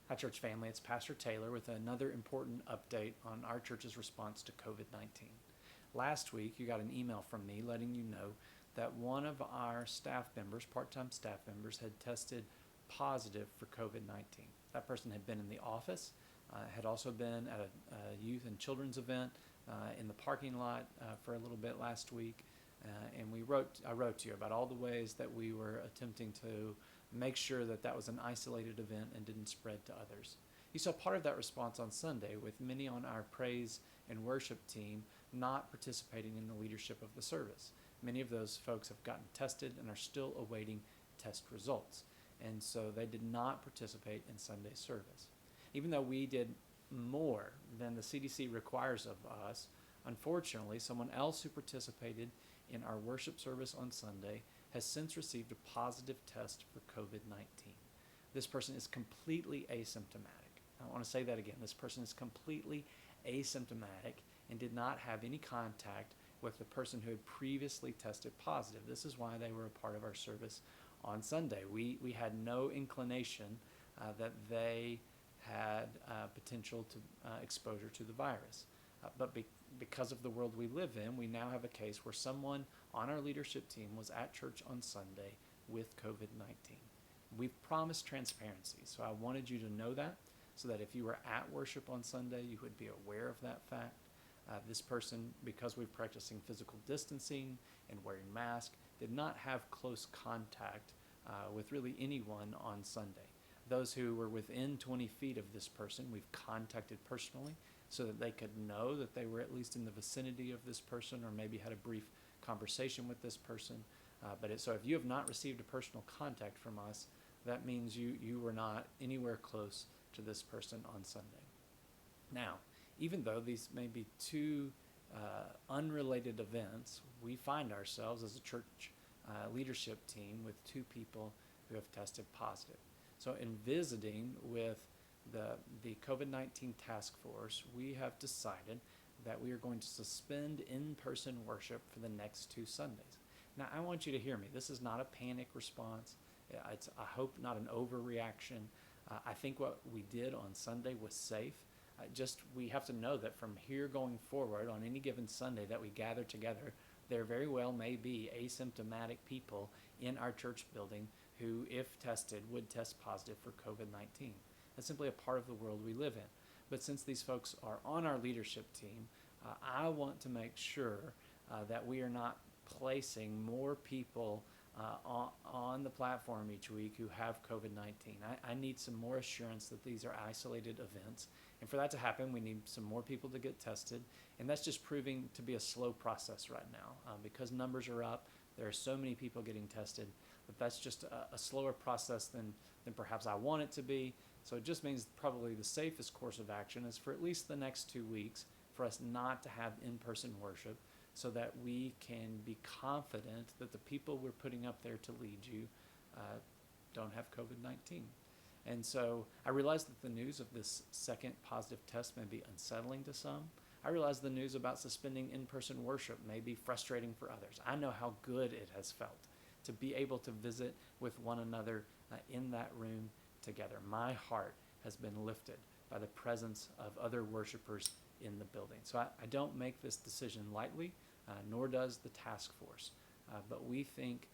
Hi, church family. It's Pastor Taylor with another important update on our church's response to COVID-19. Last week, you got an email from me letting you know that one of our staff members, part-time staff members, had tested positive for COVID-19. That person had been in the office, had also been at a youth and children's event in the parking lot for a little bit last week. And I wrote to you about all the ways that we were attempting to make sure that that was an isolated event and didn't spread to others. You saw part of that response on Sunday with many on our praise and worship team not participating in the leadership of the service. Many of those folks have gotten tested and are still awaiting test results, and so they did not participate in Sunday service. Even though we did more than the CDC requires of us, unfortunately, someone else who participated in our worship service on Sunday has since received a positive test for COVID-19. This person is completely asymptomatic. I want to say that again. This person is completely asymptomatic and did not have any contact with the person who had previously tested positive. This is why they were a part of our service on Sunday. We had no inclination that they had potential to exposure to the virus. But because of the world we live in, we now have a case where someone on our leadership team was at church on Sunday with COVID-19. We've promised transparency, so I wanted you to know that, so that if you were at worship on Sunday, you would be aware of that fact. This person, because we're practicing physical distancing and wearing masks, did not have close contact with really anyone on Sunday. Those who were within 20 feet of this person, we've contacted personally so that they could know that they were at least in the vicinity of this person or maybe had a brief conversation with this person. So if you have not received a personal contact from us, that means you were not anywhere close to this person on Sunday. Now, even though these may be two unrelated events, we find ourselves as a church leadership team with two people who have tested positive. So in visiting with the COVID-19 task force, we have decided that we are going to suspend in-person worship for the next 2 Sundays. Now, I want you to hear me. This is not a panic response. It's, I hope, not an overreaction. I think what we did on Sunday was safe. We have to know that from here going forward, on any given Sunday that we gather together, there very well may be asymptomatic people in our church building who, if tested, would test positive for COVID-19. That's simply a part of the world we live in. But since these folks are on our leadership team, I want to make sure that we are not placing more people on the platform each week who have COVID-19. I need some more assurance that these are isolated events. And for that to happen, we need some more people to get tested. And that's just proving to be a slow process right now. Because numbers are up, there are so many people getting tested, but that's just a slower process than perhaps I want it to be. So it just means probably the safest course of action is for at least the next 2 weeks for us not to have in-person worship, so that we can be confident that the people we're putting up there to lead you don't have COVID-19. And so I realize that the news of this second positive test may be unsettling to some. I realize the news about suspending in-person worship may be frustrating for others. I know how good it has felt to be able to visit with one another in that room together. My heart has been lifted by the presence of other worshipers in the building. So I don't make this decision lightly, nor does the task force. But we think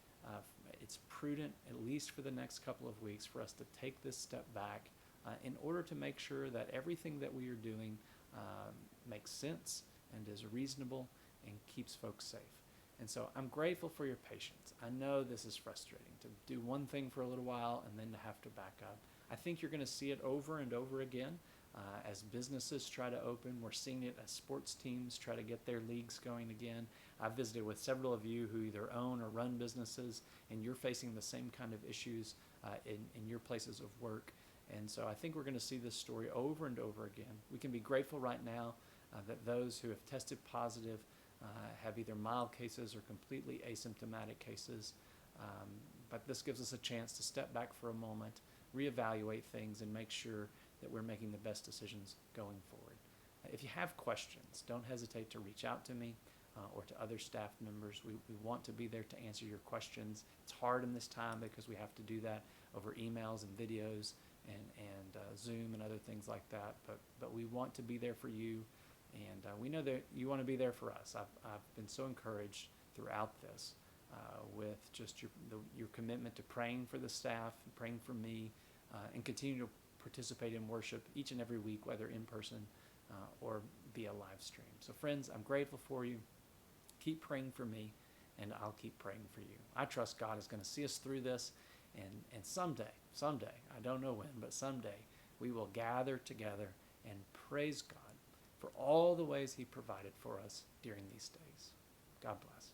it's prudent, at least for the next couple of weeks, for us to take this step back in order to make sure that everything that we are doing makes sense and is reasonable and keeps folks safe. And so I'm grateful for your patience. I know this is frustrating to do one thing for a little while and then to have to back up. I think you're going to see it over and over again as businesses try to open. We're seeing it as sports teams try to get their leagues going again. I've visited with several of you who either own or run businesses, and you're facing the same kind of issues in your places of work. And so I think we're going to see this story over and over again. We can be grateful right now that those who have tested positive have either mild cases or completely asymptomatic cases. But this gives us a chance to step back for a moment, reevaluate things, and make sure that we're making the best decisions going forward. If you have questions, don't hesitate to reach out to me or to other staff members. We want to be there to answer your questions. It's hard in this time because we have to do that over emails and videos and Zoom and other things like that, but we want to be there for you, and we know that you want to be there for us. I've been so encouraged throughout this with just your commitment to praying for the staff, and praying for me, and continue to participate in worship each and every week, whether in person or via live stream. So friends, I'm grateful for you. Keep praying for me, and I'll keep praying for you. I trust God is going to see us through this, and someday, I don't know when, but someday we will gather together and praise God for all the ways he provided for us during these days. God bless.